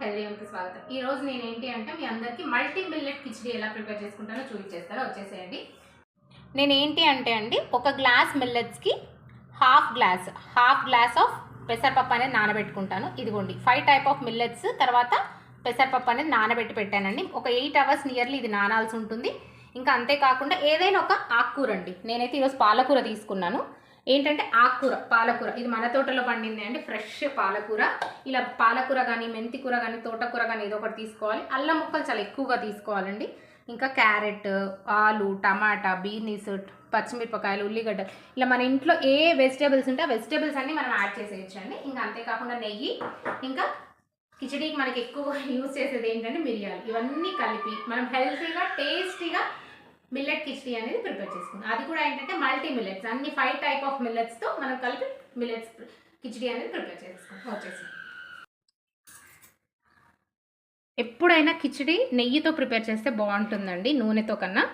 Healthy హోమ్కి స్వాగతం. ఈ రోజు నేను ఏంటి అంటే మీ అందరికీ మల్టీ మిల్లెట్ కిచడీ ఎలా ప్రిపేర్ చేసుకుంటానో చూపించేస్తారో వచ్చేసేయండి. నేను ఏంటి అంటే అండి ఒక గ్లాస్ మిల్లెట్స్కి హాఫ్ గ్లాస్ ఆఫ్ పెసరపప్పు అనేది నానబెట్టుకుంటాను. ఇదిగోండి 5 టైప్ ఆఫ్ మిల్లెట్స్ తర్వాత పెసరపప్పు అనేది నానబెట్టి పెట్టానండి. ఒక 8 అవర్స్ నియర్లీ ఇది నానాల్సి ఉంటుంది. ఇంకా అంతేకాకుండా ఏదైనా ఒక ఆకుకూర అండి, నేనైతే ఈరోజు పాలకూర తీసుకున్నాను. ఏంటంటే ఆకుకూర పాలకూర, ఇది మన తోటలో పండింది అండి, ఫ్రెష్ పాలకూర. ఇలా పాలకూర కానీ మెంతి కూర కానీ తోటకూర కానీ ఏదో ఒకటి తీసుకోవాలి. అల్లం ముక్కలు చాలా ఎక్కువగా తీసుకోవాలండి. ఇంకా క్యారెట్, ఆలు, టమాటా, బీనీస్, పచ్చిమిరపకాయలు, ఉల్లిగడ్డ, ఇలా మన ఇంట్లో ఏ వెజిటేబుల్స్ ఉంటే ఆ వెజిటేబుల్స్ అన్నీ మనం యాడ్ చేసేయచ్చండి. ఇంకా అంతేకాకుండా నెయ్యి, ఇంకా కిచడీకి మనకి ఎక్కువ యూజ్ చేసేది ఏంటంటే మిరియాలు. ఇవన్నీ కలిపి మనం హెల్తీగా టేస్టీగా మిల్లెట్ కిచడీ అనేది ప్రిపేర్ చేసుకుంటాం. అది కూడా ఏంటంటే మల్టీ మిల్లెట్స్, అన్ని 5 టైప్ ఆఫ్ మిల్లెట్స్తో మనం కలిపి మిల్లెట్స్ కిచడీ అనేది ప్రిపేర్ చేసుకుంటాం. వచ్చేసి ఎప్పుడైనా కిచడీ నెయ్యితో ప్రిపేర్ చేస్తే బాగుంటుందండి, నూనెతో కన్నా.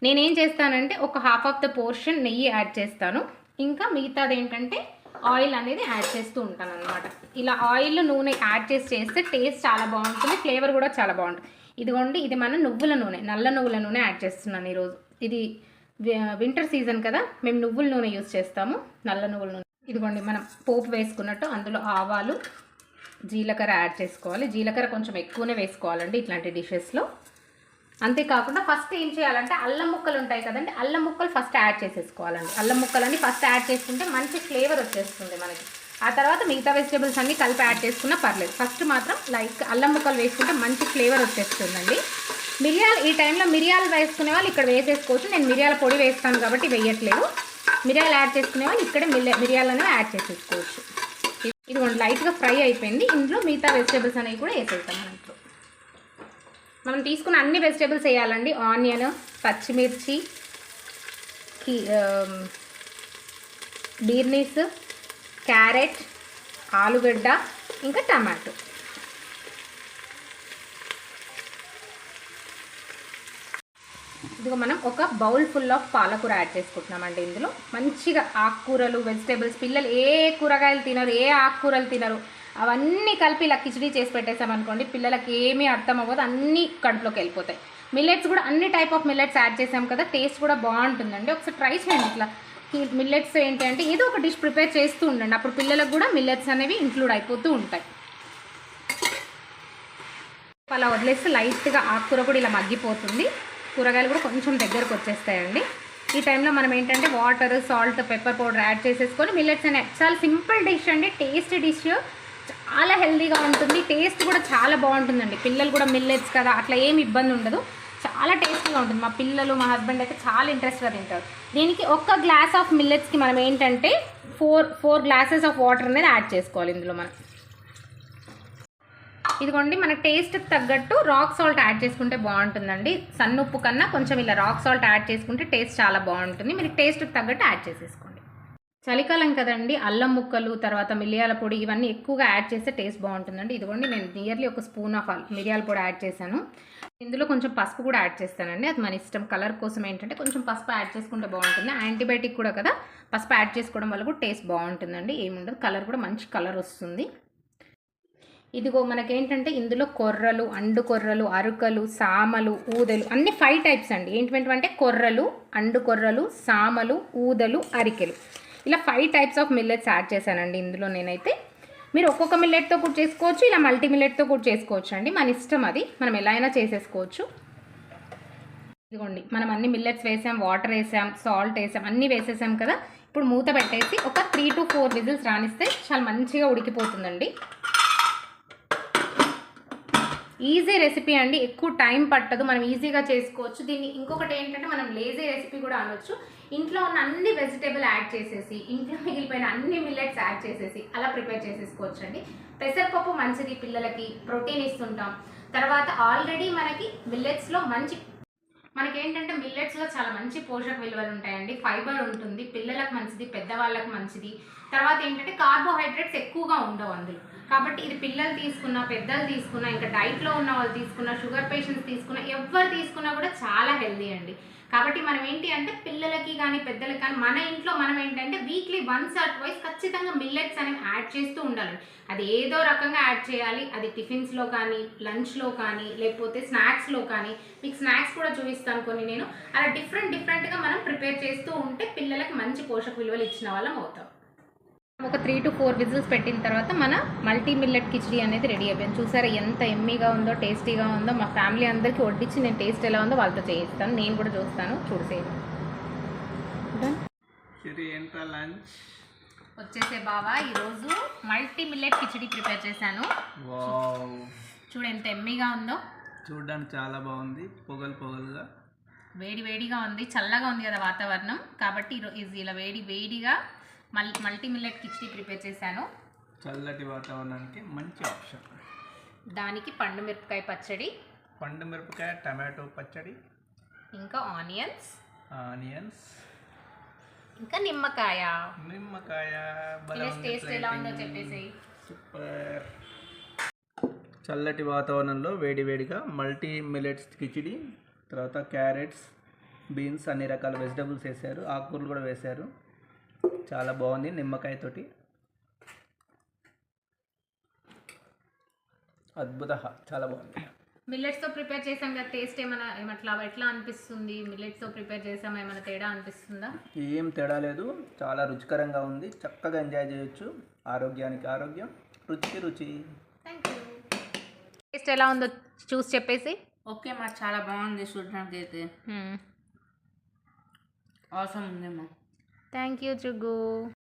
నేనేం చేస్తానంటే ఒక హాఫ్ ఆఫ్ ద పోర్షన్ నెయ్యి యాడ్ చేస్తాను, ఇంకా మిగతాది ఏంటంటే ఆయిల్ అనేది యాడ్ చేస్తూ ఉంటాను అనమాట. ఇలా ఆయిల్ నూనె యాడ్ చేస్తే టేస్ట్ చాలా బాగుంటుంది, ఫ్లేవర్ కూడా చాలా బాగుంటుంది. ఇదిగోండి, ఇది మనం నువ్వుల నూనె, నల్ల నువ్వుల నూనె యాడ్ చేస్తున్నాను ఈరోజు. ఇది వింటర్ సీజన్ కదా, మేము నువ్వుల నూనె యూజ్ చేస్తాము, నల్ల నువ్వుల నూనె. ఇదిగోండి, మనం పోపు వేసుకున్నట్టు అందులో ఆవాలు, జీలకర్ర యాడ్ చేసుకోవాలి. జీలకర్ర కొంచెం ఎక్కువనే వేసుకోవాలండి ఇట్లాంటి డిషెస్లో. అంతేకాకుండా ఫస్ట్ ఏం చేయాలంటే అల్లం ముక్కలు ఉంటాయి కదండి, అల్లం ముక్కలు ఫస్ట్ యాడ్ చేసేసుకోవాలండి. అల్లం ముక్కలన్నీ ఫస్ట్ యాడ్ చేసుకుంటే మంచి ఫ్లేవర్ వచ్చేస్తుంది మనకి. ఆ తర్వాత మిగతా వెజిటేబుల్స్ అన్నీ కలిపి యాడ్ చేసుకున్నా పర్లేదు. ఫస్ట్ మాత్రం లైక్ అల్లం ముక్కలు వేసుకుంటే మంచి ఫ్లేవర్ వచ్చేస్తుందండి. మిరియాలు, ఈ టైంలో మిరియాలు వేసుకునే వాళ్ళు ఇక్కడ వేసేసుకోవచ్చు. నేను మిరియాల పొడి వేస్తాను కాబట్టి వేయట్లేదు. మిరియాలు యాడ్ చేసుకునే వాళ్ళు ఇక్కడే మిరియాలను యాడ్ చేసేసుకోవచ్చు. ఇదిగోండి, లైట్గా ఫ్రై అయిపోయింది. ఇందులో మిగతా వెజిటేబుల్స్ అనేవి కూడా వేసేస్తాం. మనం తీసుకున్న అన్ని వెజిటేబుల్స్ వేయాలండి. ఆనియన్, పచ్చిమిర్చి, బీర్నీస్, క్యారెట్, ఆలుగడ్డ, ఇంకా టమాటో. ఇదిగో మనం ఒక బౌల్ ఫుల్ ఆఫ్ పాలకూర యాడ్ చేసుకుంటున్నామండి. ఇందులో మంచిగా ఆకుకూరలు, వెజిటేబుల్స్, పిల్లలు ఏ కూరగాయలు తినరు, ఏ ఆకుకూరలు తినరు, అవన్నీ కలిపి ఇలా కిచడీ చేసి పెట్టేసామనుకోండి, పిల్లలకి ఏమీ అర్థం అవ్వదు, అన్నీ కడుపులోకి వెళ్ళిపోతాయి. మిల్లెట్స్ కూడా అన్ని టైప్ ఆఫ్ మిల్లెట్స్ యాడ్ చేసాం కదా, టేస్ట్ కూడా బాగుంటుందండి. ఒకసారి ట్రై చేయండి. ఇట్లా మిల్లెట్స్ ఏంటి అంటే ఏదో ఒక డిష్ ప్రిపేర్ చేస్తూ ఉండండి, అప్పుడు పిల్లలకు కూడా మిల్లెట్స్ అనేవి ఇంక్లూడ్ అయిపోతూ ఉంటాయి. అలా వదిలేస్తే లైట్గా ఆకుకూర కూడా ఇలా మగ్గిపోతుంది, కూరగాయలు కూడా కొంచెం దగ్గరకు వచ్చేస్తాయండి. ఈ టైంలో మనం ఏంటంటే water, salt, pepper powder add చేసేసుకొని మిల్లెట్స్ అనే చాలా సింపుల్ డిష్ అండి, టేస్టీ డిష్, చాలా హెల్తీగా ఉంటుంది, టేస్ట్ కూడా చాలా బాగుంటుందండి. పిల్లలు కూడా మిల్లెట్స్ కదా, అట్లా ఏమి ఇబ్బంది ఉండదు, చాలా టేస్టీగా ఉంటుంది. మా పిల్లలు, మా హస్బెండ్ అయితే చాలా ఇంట్రెస్ట్గా తింటారు. దీనికి ఒక గ్లాస్ ఆఫ్ మిల్లెట్స్కి మనం ఏంటంటే 4 గ్లాసెస్ ఆఫ్ వాటర్ అనేది యాడ్ చేసుకోవాలి ఇందులో మనం. ఇదిగోండి, మన టేస్ట్కి తగ్గట్టు రాక్ సాల్ట్ యాడ్ చేసుకుంటే బాగుంటుందండి. సన్నుప్పు కన్నా కొంచెం ఇలా రాక్ సాల్ట్ యాడ్ చేసుకుంటే టేస్ట్ చాలా బాగుంటుంది. మీరు టేస్ట్కి తగ్గట్టు యాడ్ చేసేసుకోండి. చలికాలం కదండి, అల్లం ముక్కలు, తర్వాత మిరియాల పొడి, ఇవన్నీ ఎక్కువగా యాడ్ చేస్తే టేస్ట్ బాగుంటుందండి. ఇదిగోండి, నేను నియర్లీ ఒక స్పూన్ ఆఫ్ మిరియాల పొడి యాడ్ చేశాను. ఇందులో కొంచెం పసుపు కూడా యాడ్ చేస్తానండి, అది మన ఇష్టం. కలర్ కోసం ఏంటంటే కొంచెం పసుపు యాడ్ చేసుకుంటే బాగుంటుంది. యాంటీబయాటిక్ కూడా కదా, పసుపు యాడ్ చేసుకోవడం వల్ల కూడా టేస్ట్ బాగుంటుందండి, ఏముండదు. కలర్ కూడా మంచి కలర్ వస్తుంది. ఇదిగో మనకేంటంటే ఇందులో కొర్రలు, అండు కొర్రలు, అరుకలు, సామలు, ఊదలు, అన్ని 5 టైప్స్ అండి. ఏంటంటే కొర్రలు, అండు కొర్రలు, సామలు, ఊదలు, అరికెలు, ఇలా 5 టైప్స్ ఆఫ్ మిల్లెట్స్ యాడ్ చేశానండి ఇందులో. నేనైతే మీరు ఒక్కొక్క మిల్లెట్తో కూడా చేసుకోవచ్చు, ఇలా మల్టీ మిల్లెట్తో కూడా చేసుకోవచ్చు అండి, మన ఇష్టం, అది మనం ఎలా అయినా చేసేసుకోవచ్చు. ఇదిగోండి, మనం అన్ని మిల్లెట్స్ వేసాం, వాటర్ వేసాం, సాల్ట్ వేసాం, అన్నీ వేసేసాం కదా. ఇప్పుడు మూత పెట్టేసి ఒక 3 to 4 విజిల్స్ రానిస్తే చాలా మంచిగా ఉడికిపోతుందండి. ఈజీ రెసిపీ అండి, ఎక్కువ టైం పట్టదు, మనం ఈజీగా చేసుకోవచ్చు. దీన్ని ఇంకొకటి ఏంటంటే మనం లేజీ రెసిపీ కూడా అనొచ్చు. ఇంట్లో ఉన్న అన్ని వెజిటేబుల్ యాడ్ చేసేసి, ఇంట్లో మిగిలిపోయిన అన్ని మిల్లెట్స్ యాడ్ చేసేసి అలా ప్రిపేర్ చేసేసుకోవచ్చు అండి. పెసరపప్పు మంచిది, పిల్లలకి ప్రోటీన్ ఇస్తుంటాం. తర్వాత ఆల్రెడీ మనకి మిల్లెట్స్లో మనకేంటంటే మిల్లెట్స్లో చాలా మంచి పోషక విలువలు ఉంటాయండి. ఫైబర్ ఉంటుంది, పిల్లలకు మంచిది, పెద్దవాళ్ళకు మంచిది. తర్వాత ఏంటంటే కార్బోహైడ్రేట్స్ ఎక్కువగా ఉండవు అందులో. కాబట్టి ఇది పిల్లలు తీసుకున్నా, పెద్దలు తీసుకున్నా, ఇంకా డైట్లో ఉన్న వాళ్ళు తీసుకున్నా, షుగర్ పేషెంట్స్ తీసుకున్నా, ఎవరు తీసుకున్నా కూడా చాలా హెల్దీ అండి. కాబట్టి మనం ఏంటి అంటే పిల్లలకి కానీ పెద్దలకి కానీ మన ఇంట్లో మనం ఏంటంటే వీక్లీ వన్స్ ఆర్ ట్వైస్ ఖచ్చితంగా మిల్లెట్స్ అనేవి యాడ్ చేస్తూ ఉండాలి. అది ఏదో రకంగా యాడ్ చేయాలి. అది టిఫిన్స్లో కానీ, లంచ్లో కానీ, లేకపోతే స్నాక్స్లో కానీ. మీకు స్నాక్స్ కూడా చూపిస్తాను కొన్ని నేను. అలా డిఫరెంట్గా మనం ప్రిపేర్ చేస్తూ ఉంటే పిల్లలకి మంచి పోషక విలువలు ఇచ్చిన వాళ్ళం అవుతాం. ఒక 3 to 4 విజిల్స్ పెట్టిన తర్వాత మన మల్టీ మిల్లెట్ కిచడీ అనేది రెడీ అయిపోయింది. చూసారా ఎంత ఎమ్మీగా ఉందో, టేస్టీగా ఉందో. మా ఫ్యామిలీ అందరికీ వడ్డించి నేను టేస్ట్ ఎలా ఉందో వాళ్ళతో చేయిస్తాను. నేను కూడా చూస్తాను. చూసేది వచ్చేసే బావా ఈరోజు మల్టీ మిల్లెట్ కిచడీ ప్రిపేర్ చేశాను. చూడు ఎంత ఎమ్మీగా ఉందో. చూడడానికి చాలా బాగుంది. పొగలుగా వేడిగా ఉంది. చల్లగా ఉంది కదా వాతావరణం. కాబట్టి ఈరోజు ఇలా వేడిగా మల్టీ మిల్లెట్ కిచడీ ప్రిపేర్ చేశాను. చల్లటి వాతావరణానికి మంచి ఆప్షన్. దానికి పండు మిరపకాయ పచ్చడి, టమాటో పచ్చడి, ఇంకా ఆనియన్స్, ఇంకా నిమ్మకాయ. టేస్ట్ ఎలా ఉందో చెప్పేసి. సూపర్. చల్లటి వాతావరణంలో వేడిగా మల్టీ మిల్లెట్స్ కిచడీ, తర్వాత క్యారెట్స్, బీన్స్, అన్ని రకాల వెజిటబుల్స్ వేశారు. ఆకుకూరలు కూడా వేశారు. చాలా బాగుంది. నిమ్మకాయతోటి అద్భుత, చాలా బాగుంది. మిల్లెట్స్తో ప్రిపేర్ చేసాం కదా, టేస్ట్ ఎట్లా అనిపిస్తుంది? మిల్లెట్స్తో ప్రిపేర్ చేసాం, ఏమైనా తేడా అనిపిస్తుందా? ఏం తేడా లేదు. చాలా రుచికరంగా ఉంది. చక్కగా ఎంజాయ్ చేయొచ్చు. ఆరోగ్యానికి ఆరోగ్యం, రుచికి రుచి. Thank you. టేస్ట్ ఎలా ఉందో చూసి చెప్పేసి. ఓకే మా, చాలా బాగుంది. చూడడానికి అయితే అవసరం ఉందేమో. Thank you Juggu.